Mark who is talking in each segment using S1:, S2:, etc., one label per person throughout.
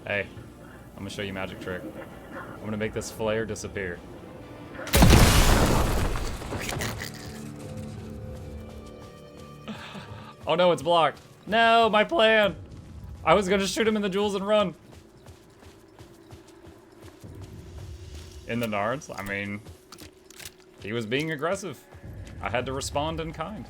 S1: Hey, I'm gonna show you a magic trick. I'm gonna make this flare disappear. Oh no, it's blocked. No, my plan. I was gonna shoot him in the jewels and run. In the nards? I mean, he was being aggressive. I had to respond in kind.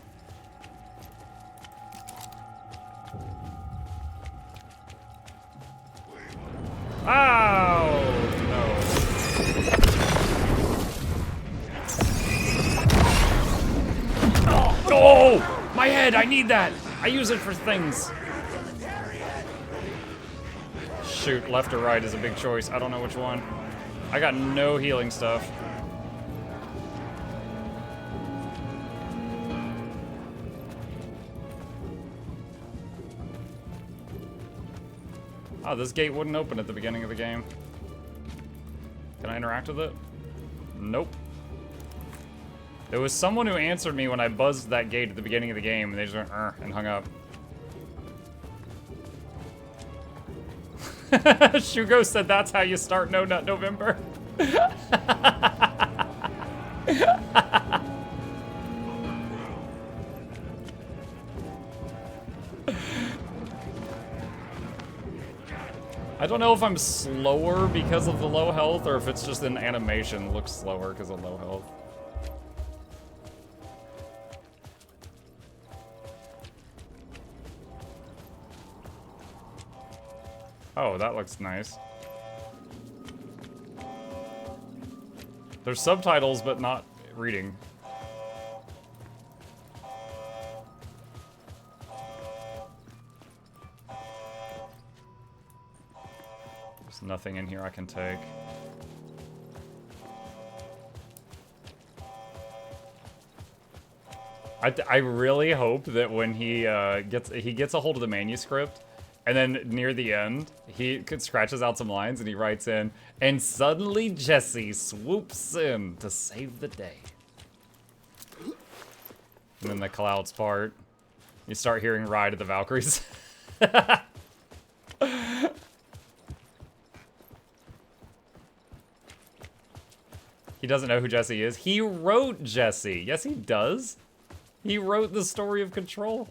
S1: Ow! No. Oh, no! My head, I need that! I use it for things. Shoot, left or right is a big choice. I don't know which one. I got no healing stuff. Oh, this gate wouldn't open at the beginning of the game. Can I interact with it? Nope. There was someone who answered me when I buzzed that gate at the beginning of the game, and they just went, and hung up. Shugo said that's how you start No Nut November. I don't know if I'm slower because of the low health, or if it's just an animation looks slower because of low health. Oh, that looks nice. There's subtitles, but not reading. There's nothing in here I can take. I really hope that when he gets a hold of the manuscript, and then near the end, he scratches out some lines and he writes in, and suddenly Jesse swoops in to save the day. And then the clouds part, you start hearing Ride of the Valkyries. He doesn't know who Jesse is. He wrote Jesse. Yes, he does. He wrote the story of Control.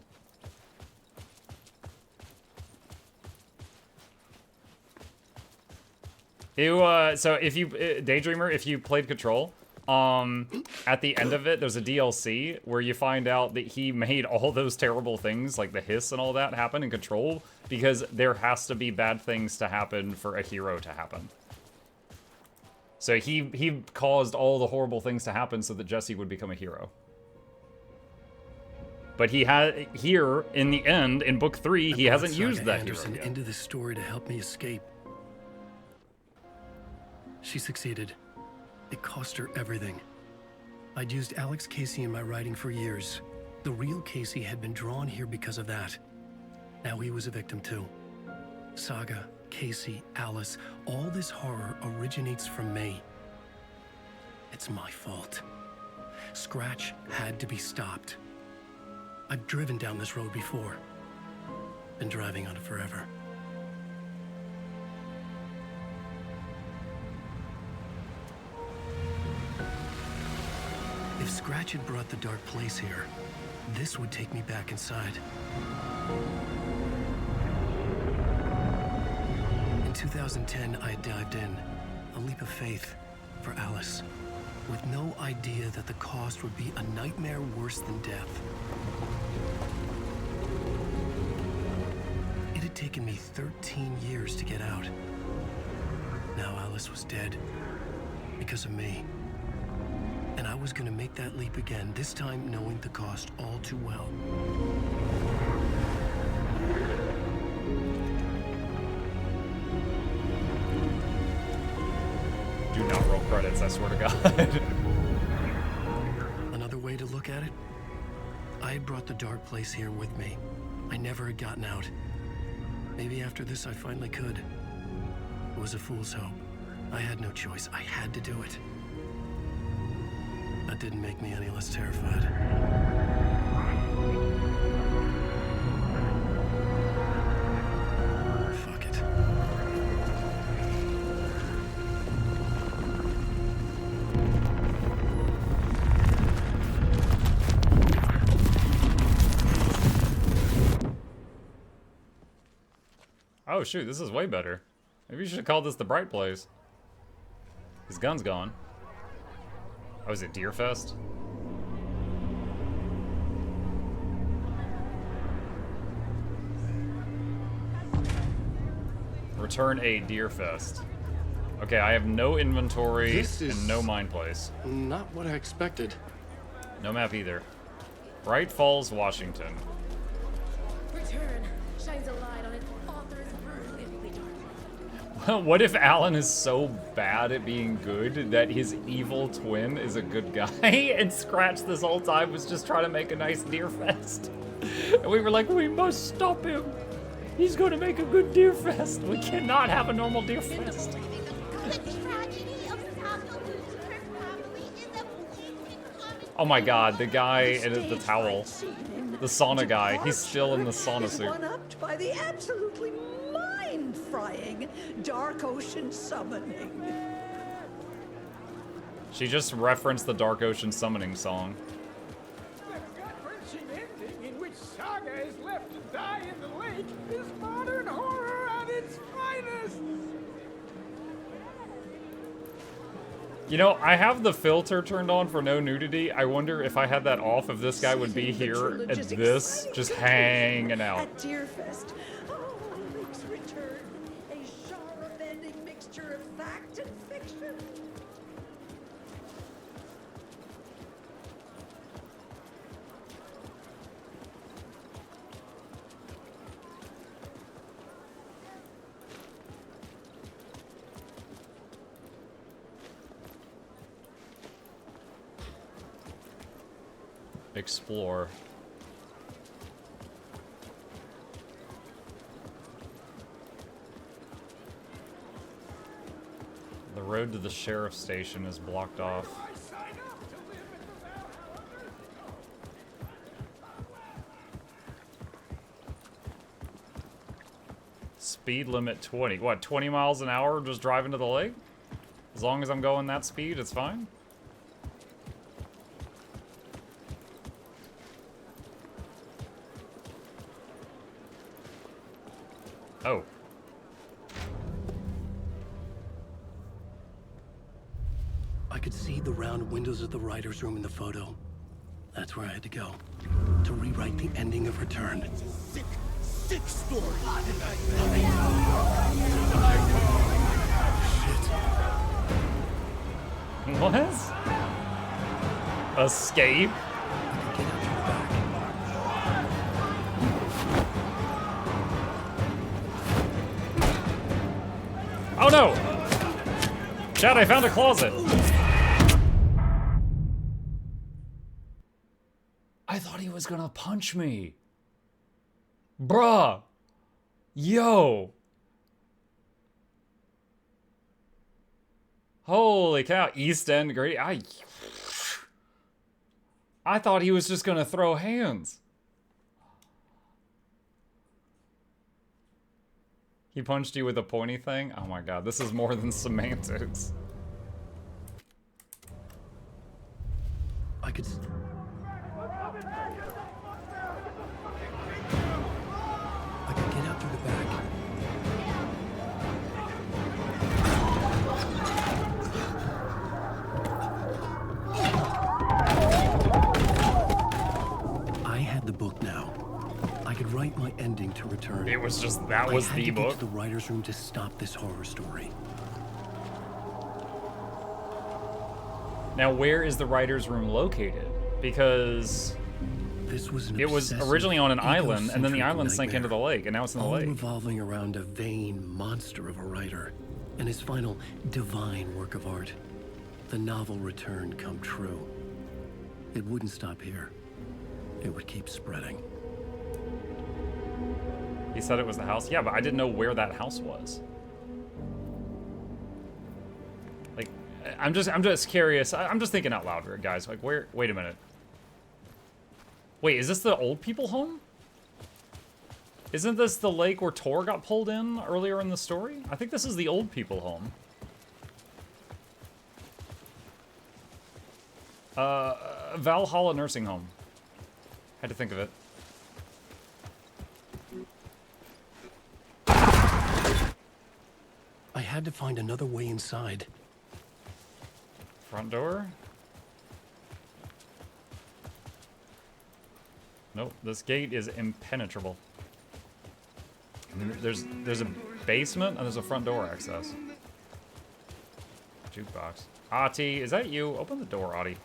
S1: So if you, Daydreamer, if you played Control, at the end of it, there's a DLC where you find out that he made all those terrible things, like the hiss and all that, happen in Control, because there has to be bad things to happen for a hero to happen. So he caused all the horrible things to happen so that Jesse would become a hero. But he had, here, in the end, in Book 3, he hasn't used that hero yet.
S2: Into this story to help me escape. She succeeded. It cost her everything. I'd used Alex Casey in my writing for years. The real Casey had been drawn here because of that. Now he was a victim too. Saga, Casey, Alice, all this horror originates from me. It's my fault. Scratch had to be stopped. I've driven down this road before. Been driving on it forever. If Scratch had brought the dark place here, this would take me back inside. In 2010, I dived in, a leap of faith for Alice, with no idea that the cost would be a nightmare worse than death. It had taken me 13 years to get out. Now Alice was dead, because of me. And I was gonna make that leap again, this time knowing the cost all too well.
S1: Do not roll credits, I swear to God.
S2: Another way to look at it, I had brought the dark place here with me. I never had gotten out. Maybe after this I finally could. It was a fool's hope. I had no choice. I had to do it. That didn't make me any less terrified. Fuck it.
S1: Oh, shoot, this is way better. Maybe you should have called this the Bright Place. His gun's gone. Oh, is it Deer Fest? Return a Deer Fest. Okay, I have no inventory and no mine place.
S3: Not what I expected.
S1: No map either. Bright Falls, Washington.
S4: Return shines a light on its author's brilliantly dark.
S1: What if Alan is so bad at being good that his evil twin is a good guy and Scratch this whole time was just trying to make a nice Deer Fest? And we were like, we must stop him. He's going to make a good Deer Fest. We cannot have a normal Deer Fest.
S5: The tragedy of Samuel losing her family is a bleak common.
S1: Oh my god, the guy in the towel. The sauna guy. He's still in the sauna suit.
S6: One-upped by the absolutely mind-frying Dark Ocean summoning.
S1: She just referenced the Dark Ocean summoning song.
S7: The gut-wrenching ending in which Saga is left to die in the lake is modern horror at its finest.
S1: You know, I have the filter turned on for no nudity. I wonder if I had that off, if this guy would be here at this, just hanging out.
S6: At Deerfest. Oh, Luke's return. A genre-bending mixture of fact and fiction.
S1: Explore. The road to the sheriff's station is blocked off.
S7: I sign up to live in the Valhalla.
S1: Speed limit 20. What, 20 miles an hour just driving to the lake? As long as I'm going that speed, it's fine? Oh.
S2: I could see the round windows of the writer's room in the photo. That's where I had to go. To rewrite the ending of Return.
S3: Sick story.
S1: What? Escape?
S2: I could get out to the back.
S1: Oh no! Chad, I found a closet. I thought he was gonna punch me. Bruh. Yo. Holy cow. East End Grady. I thought he was just gonna throw hands. He punched you with a pointy thing? Oh my god, this is more than semantics.
S2: I could. I could get out through the back. I had the book now. I could write my ending to Return.
S1: It was just, that was
S2: I had
S1: the
S2: to
S1: book?
S2: get to the writer's room to stop this horror story.
S1: Now, where is the writer's room located? Because
S2: This was an
S1: it was
S2: obsessive,
S1: originally on an island, and then the
S2: egocentric
S1: island sank
S2: nightmare,
S1: into the lake, and now it's in the
S2: all
S1: lake.
S2: revolving around a vain monster of a writer and his final divine work of art, the novel Return come true. It wouldn't stop here. It would keep spreading.
S1: He said it was the house? Yeah, but I didn't know where that house was. Like, I'm just curious. I'm just thinking out loud here, guys. Like, where, wait a minute. Wait, is this the old people home? Isn't this the lake where Tor got pulled in earlier in the story? I think this is the old people home. Valhalla nursing home. Had to think of it.
S2: I had to find another way inside.
S1: Front door? Nope, this gate is impenetrable. And then there's a basement and there's a front door access. Jukebox. Ati, is that you? Open the door, Ati.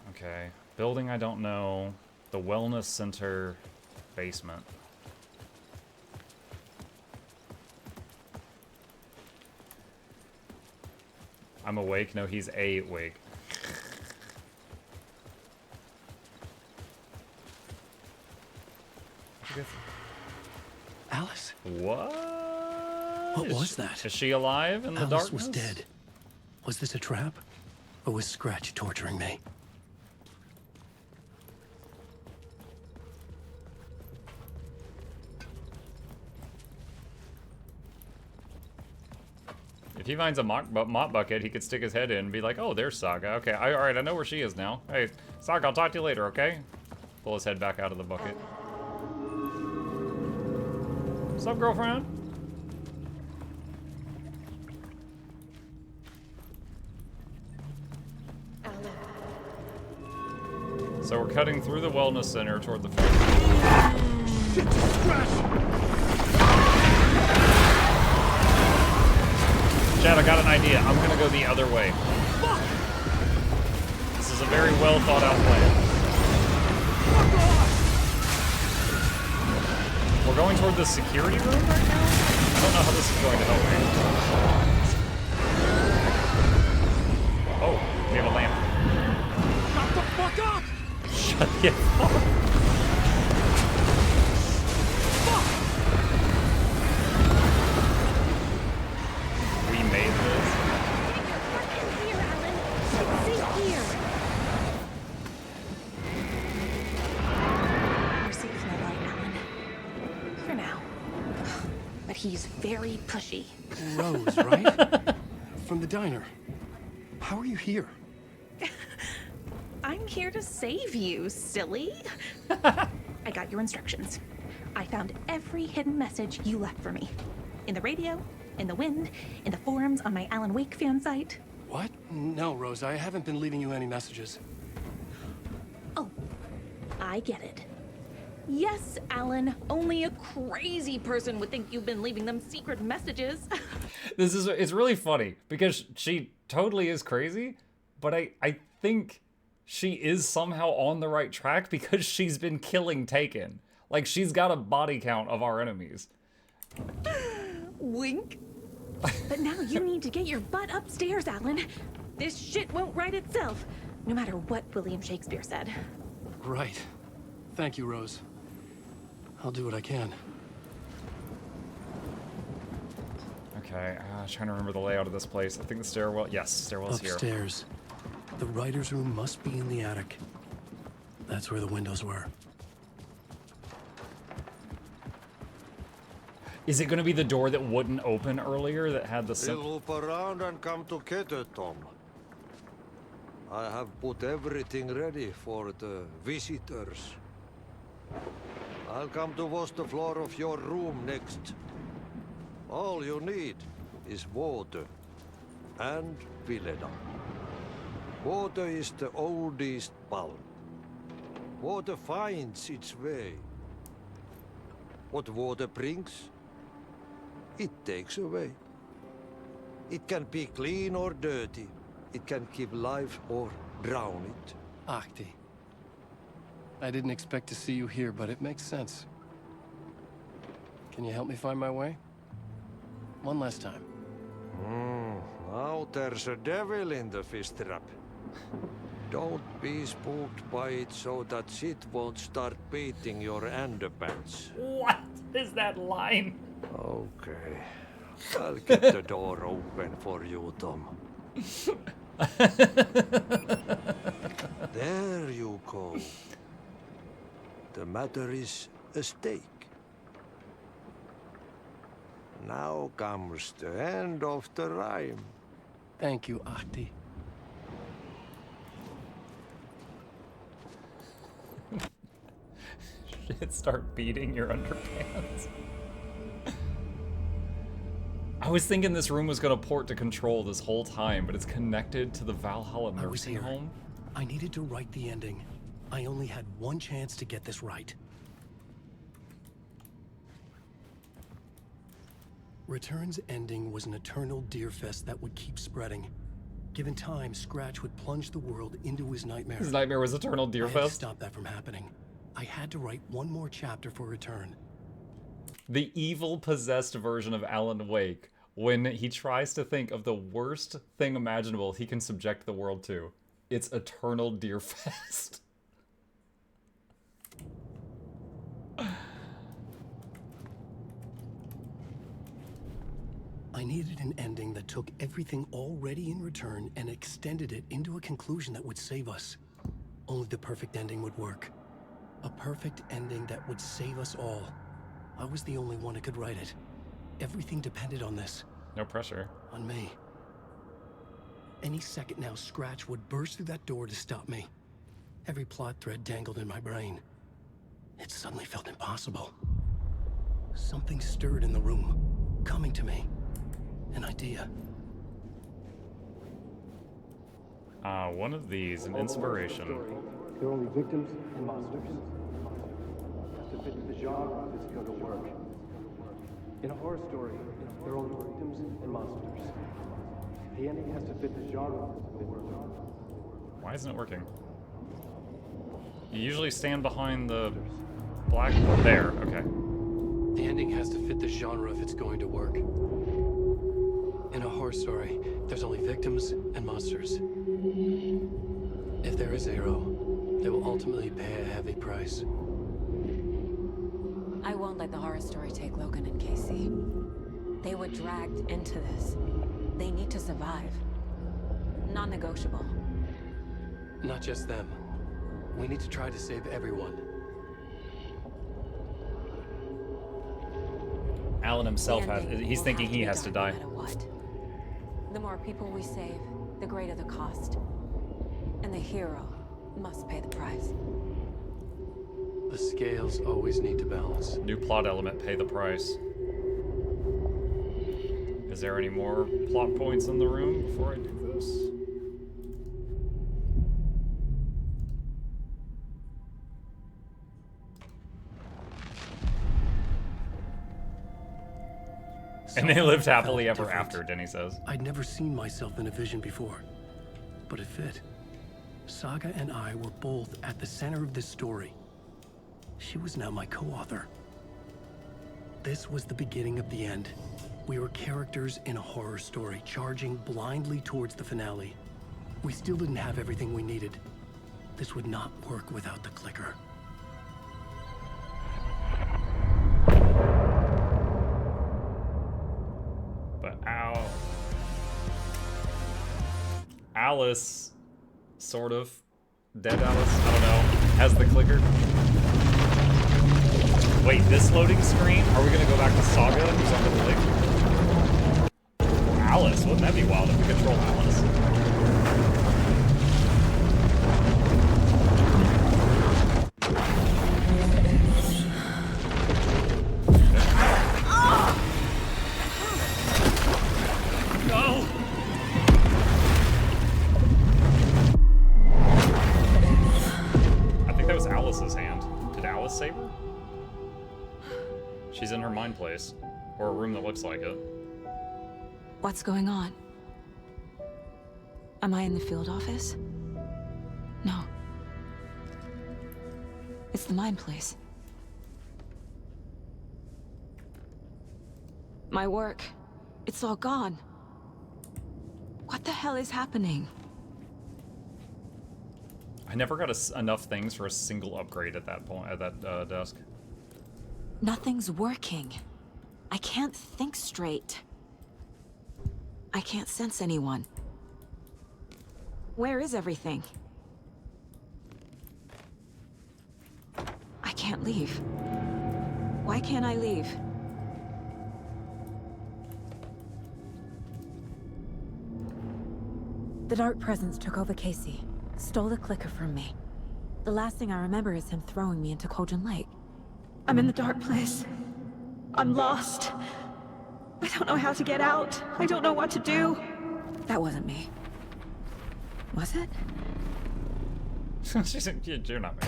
S1: Okay. Building I don't know. The wellness center basement. I'm awake? No, he's awake.
S2: Alice?
S1: What?
S2: What was that?
S1: Is she alive in the
S2: Alice
S1: darkness?
S2: was dead. Was this a trap? Or was Scratch torturing me?
S1: If he finds a mop bucket, he could stick his head in and be like, oh, there's Saga. Okay, alright, I know where she is now. Hey, Saga, I'll talk to you later, okay? Pull his head back out of the bucket. What's up, girlfriend? So we're cutting through the wellness center toward the front.
S3: Shit, Scratch!
S1: Chad, I got an idea. I'm gonna go the other way.
S3: Fuck!
S1: This is a very well thought out plan.
S3: Fuck off!
S1: We're going toward the security room right now? I don't know how this is going to help me. Oh, we have a lamp.
S3: Shut the fuck up!
S1: Shut the fuck up. We made this.
S4: Here, Alan. It's safe here. You're safe in the light, Alan. For now. But he's very pushy.
S2: Rose, right? From the diner. How are you here?
S4: I'm here to save you, silly. I got your instructions. I found every hidden message you left for me. In the radio, in the wind, in the forums on my Alan Wake fan site.
S2: What? No, Rose, I haven't been leaving you any messages.
S4: Oh, I get it. Yes, Alan, only a crazy person would think you've been leaving them secret messages.
S1: It's really funny because she totally is crazy, but I think she is somehow on the right track because she's been killing Taken. Like, she's got a body count of our enemies.
S4: Wink. But now you need to get your butt upstairs, Alan. This shit won't right itself, no matter what William Shakespeare said.
S2: Right. Thank you, Rose. I'll do what I can.
S1: Okay, trying to remember the layout of this place. I think the stairwell, yes, stairwell's here.
S2: Upstairs. The writer's room must be in the attic. That's where the windows were.
S1: Is it going to be the door that wouldn't open earlier that had the...
S8: Loop around and come together, Tom. I have put everything ready for the visitors. I'll come to wash the floor of your room next. All you need is water and Vileda. Water is the oldest bulb. Water finds its way. What water brings, it takes away. It can be clean or dirty. It can give life or drown it.
S2: Ahti. I didn't expect to see you here, but it makes sense. Can you help me find my way? One last time.
S8: Now there's a devil in the fish trap. Don't be spooked by it so that it won't start beating your underpants.
S1: What is that line?
S8: Okay. I'll get the door open for you, Tom. There you go. The matter is a stake. Now comes the end of the rhyme.
S2: Thank you, Ahti.
S1: it start beating your underpants? I was thinking this room was gonna port to control this whole time, but it's connected to the Valhalla
S2: I was
S1: nursing
S2: here.
S1: home.
S2: I needed to write the ending. I only had one chance to get this right. Return's ending was an eternal deerfest that would keep spreading. Given time, Scratch would plunge the world into his nightmare.
S1: His nightmare was Eternal
S2: I had to
S1: Deerfest.
S2: stop that from happening. I had to write one more chapter for Return.
S1: The evil possessed version of Alan Wake, when he tries to think of the worst thing imaginable he can subject the world to. It's Eternal Deerfest.
S2: I needed an ending that took everything already in Return and extended it into a conclusion that would save us. Only the perfect ending would work. A perfect ending that would save us all. I was the only one who could write it. Everything depended on this.
S1: No pressure.
S2: On me. Any second now, Scratch would burst through that door to stop me. Every plot thread dangled in my brain. It suddenly felt impossible. Something stirred in the room, coming to me. An idea.
S1: One of these, an inspiration.
S9: They're only victims and monsters. Has to fit the genre if it's going to work. In a horror story, they're only victims and monsters. The ending has to fit the genre if it's going to work.
S1: Why isn't it working? You usually stand behind the black... There, okay.
S2: The ending has to fit the genre if it's going to work. In a horror story, there's only victims and monsters. If there is a hero, they will ultimately pay a heavy price.
S10: I won't let the horror story take Logan and Casey. They were dragged into this. They need to survive. Non-negotiable.
S2: Not just them. We need to try to save everyone.
S1: Alan himself
S10: The
S1: has...
S10: ending
S1: He's
S10: will
S1: thinking
S10: have to
S1: he
S10: be
S1: has to
S10: done
S1: die.
S10: no matter what. The more people we save, the greater the cost. And the hero must pay the price.
S2: The scales always need to balance.
S1: New plot element, pay the price. Is there any more plot points in the room before I do this? And they lived happily ever after, Denny says.
S2: I'd never seen myself in a vision before, but it fit. Saga and I were both at the center of this story. She was now my co-author. This was the beginning of the end. We were characters in a horror story, charging blindly towards the finale. We still didn't have everything we needed. This would not work without the clicker.
S1: But Alice, sort of, dead Alice, I don't know, has the clicker. Wait, this loading screen? Are we gonna go back to Saga, who's under the lake? Alice, wouldn't that be wild if we control Alice? No! I think that was Alice's hand. Did Alice save her? She's in her mind place. Or a room that looks like it.
S10: What's going on? Am I in the field office? No. It's the mine place. My work. It's all gone. What the hell is happening?
S1: I never got enough things for a single upgrade at that point, at that desk.
S10: Nothing's working. I can't think straight. I can't sense anyone. Where is everything? I can't leave. Why can't I leave? The Dark Presence took over Casey, stole the clicker from me. The last thing I remember is him throwing me into Kojin Lake.
S6: I'm in the dark place. I'm lost. I don't know how to get out. I don't know what to do.
S10: That wasn't me. Was it?
S1: She's like, "Yeah, you're not me."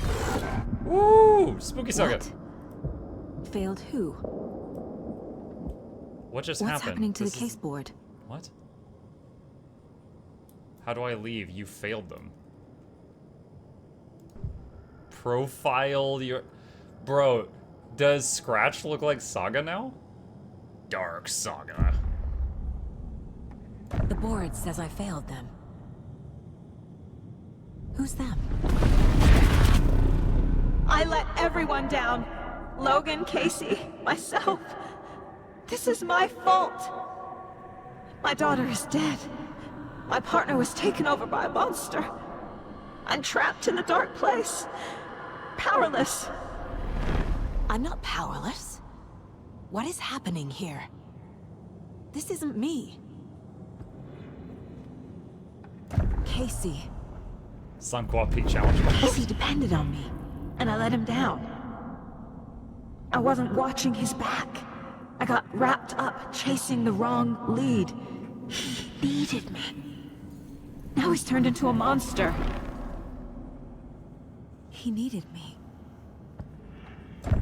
S1: Woo! Spooky Saga.
S10: What? Failed who?
S1: What just
S10: What's
S1: happened?
S10: happening to
S1: This
S10: the
S1: is-
S10: case board?
S1: What? How do I leave? You failed them. Profile your... Bro, does Scratch look like Saga now? Dark Saga.
S10: The board says I failed them. Who's them?
S6: I let everyone down. Logan, Casey, myself. This is my fault. My daughter is dead. My partner was taken over by a monster. I'm trapped in the dark place. Powerless.
S10: I'm not powerless. What is happening here? This isn't me. Casey.
S1: Sanqua Peak Challenge Box.
S6: Casey depended on me, and I let him down. I wasn't watching his back. I got wrapped up chasing the wrong lead. He needed me. Now he's turned into a monster.
S10: He needed me.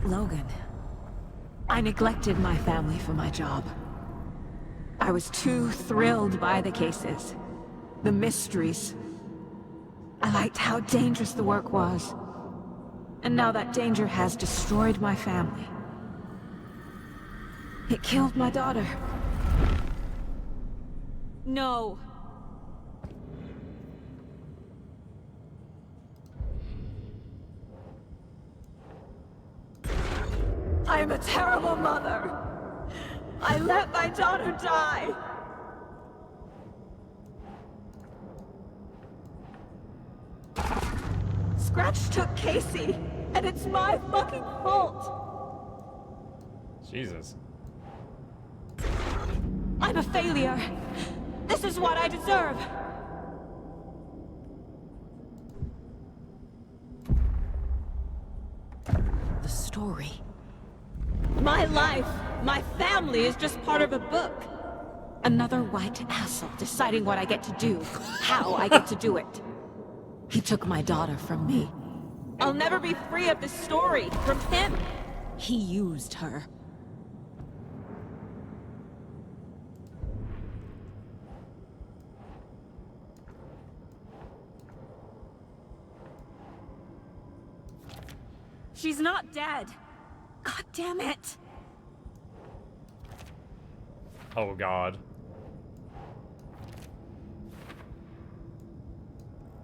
S10: Logan.
S6: I neglected my family for my job. I was too thrilled by the cases, the mysteries. I liked how dangerous the work was. And now that danger has destroyed my family. It killed my daughter. No. I am a terrible mother. I let my daughter die. Scratch took Casey, and it's my fucking fault.
S1: Jesus.
S6: I'm a failure. This is what I deserve.
S10: The story.
S6: My life, my family is just part of a book. Another white asshole deciding what I get to do, how I get to do it.
S10: He took my daughter from me.
S6: I'll never be free of this story from him.
S10: He used her.
S6: She's not dead. God damn it.
S1: Oh god.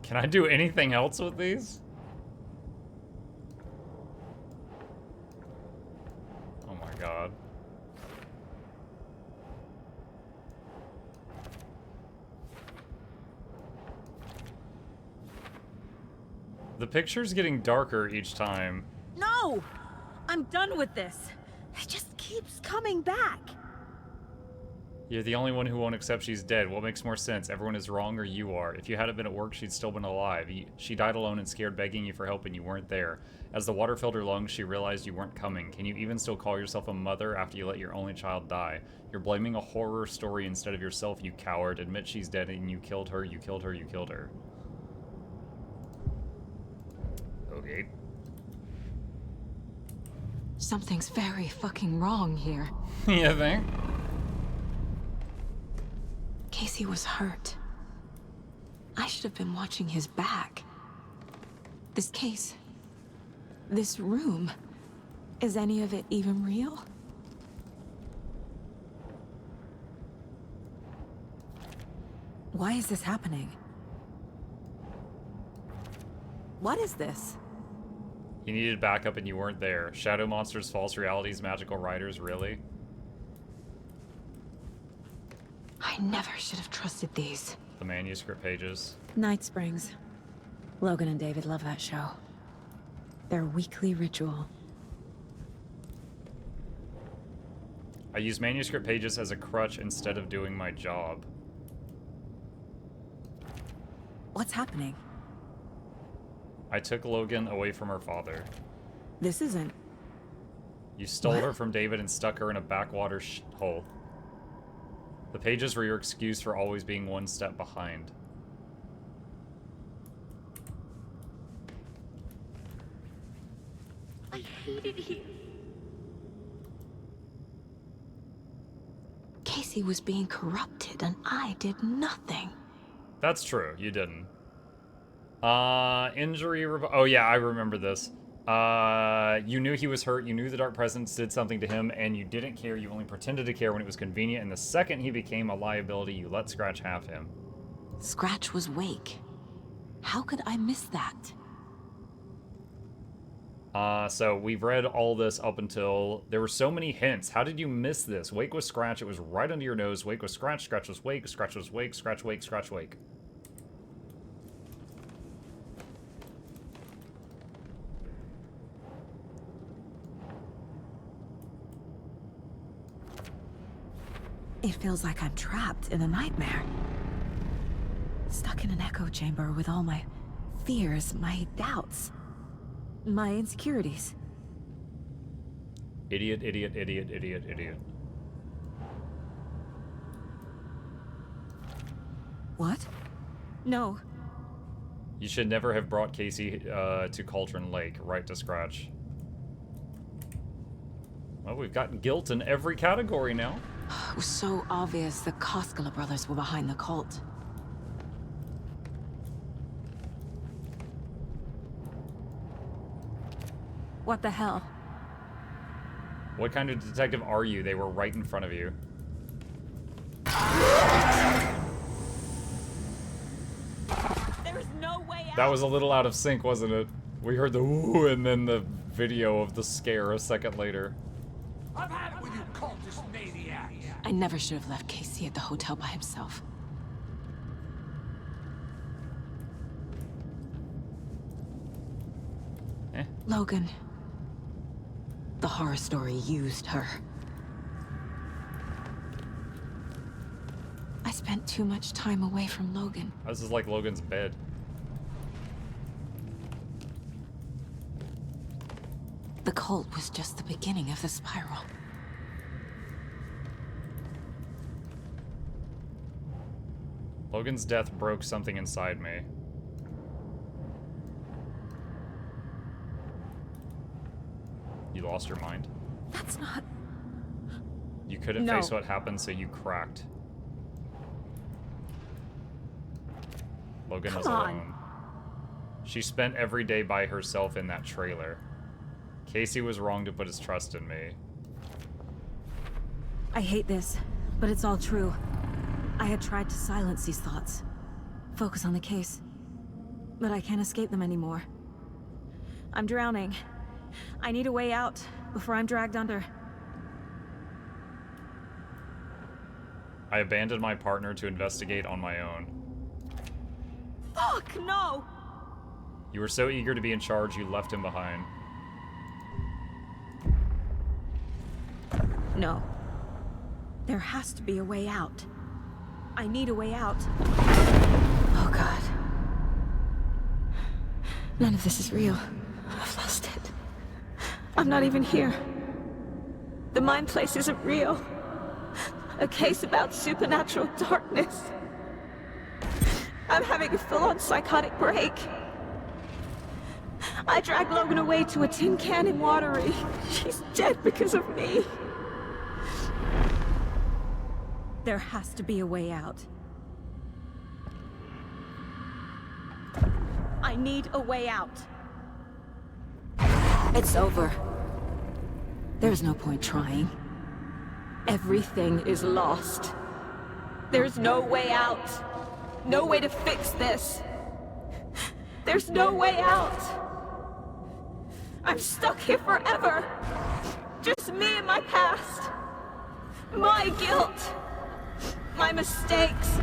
S1: Can I do anything else with these? Oh my god. The picture's getting darker each time.
S6: No! I'm done with this. It just keeps coming back.
S1: You're the only one who won't accept she's dead. What makes more sense? Everyone is wrong or you are. If you hadn't been at work, she'd still been alive. She died alone and scared, begging you for help, and you weren't there. As the water filled her lungs, she realized you weren't coming. Can you even still call yourself a mother after you let your only child die? You're blaming a horror story instead of yourself, you coward. Admit she's dead and you killed her, you killed her, you killed her. Okay.
S10: Something's very fucking wrong here.
S1: You think?
S10: Casey was hurt. I should have been watching his back. This case, this room, is any of it even real? Why is this happening? What is this?
S1: You needed backup and you weren't there. Shadow monsters, false realities, magical writers, really?
S10: I never should have trusted these.
S1: The manuscript pages.
S10: Night Springs. Logan and David love that show. Their weekly ritual.
S1: I use manuscript pages as a crutch instead of doing my job.
S10: What's happening?
S1: I took Logan away from her father.
S10: This isn't...
S1: You stole her from David and stuck her in a backwater hole. The pages were your excuse for always being one step behind.
S5: I hate it here.
S10: Casey was being corrupted and I did nothing.
S1: That's true, you didn't. Oh yeah, I remember this. You knew he was hurt, you knew the Dark Presence did something to him, and you didn't care, you only pretended to care when it was convenient, and the second he became a liability, you let Scratch have him.
S10: Scratch was Wake. How could I miss that?
S1: So we've read all this up until... There were so many hints. How did you miss this? Wake was Scratch, it was right under your nose. Wake was Scratch, Scratch was Wake, Scratch was Wake, Scratch Wake, Scratch Wake.
S10: It feels like I'm trapped in a nightmare. Stuck in an echo chamber with all my fears, my doubts, my insecurities.
S1: Idiot, idiot, idiot, idiot, idiot.
S10: What? No.
S1: You should never have brought Casey to Cauldron Lake, right to Scratch. Well, we've got guilt in every category now.
S10: It was so obvious the Koskela brothers were behind the cult. What the hell?
S1: What kind of detective are you? They were right in front of you.
S6: There's no way out.
S1: That was a little out of sync, wasn't it? We heard the ooh and then the video of the scare a second later.
S3: I've had it with you cultist maniacs.
S10: I never should have left Casey at the hotel by himself. Logan. The horror story used her. I spent too much time away from Logan.
S1: This is like Logan's bed.
S10: The cult was just the beginning of the spiral.
S1: Logan's death broke something inside me. You lost your mind?
S10: That's not...
S1: You couldn't
S10: No.
S1: face what happened, so you cracked. Logan was
S10: Come on.
S1: alone. She spent every day by herself in that trailer. Casey was wrong to put his trust in me.
S10: I hate this, but it's all true. I had tried to silence these thoughts. Focus on the case. But I can't escape them anymore. I'm drowning. I need a way out before I'm dragged under.
S1: I abandoned my partner to investigate on my own.
S6: Fuck, no!
S1: You were so eager to be in charge, you left him behind.
S10: No. There has to be a way out. I need a way out. Oh God. None of this is real. I've lost it. I'm not even here. The mind place isn't real. A case about supernatural darkness. I'm having a full-on psychotic break. I dragged Logan away to a tin can in Watery. She's dead because of me. There has to be a way out. I need a way out. It's over. There's no point trying. Everything is lost. There's no way out. No way to fix this. There's no way out. I'm stuck here forever. Just me and my past. My guilt. My mistakes.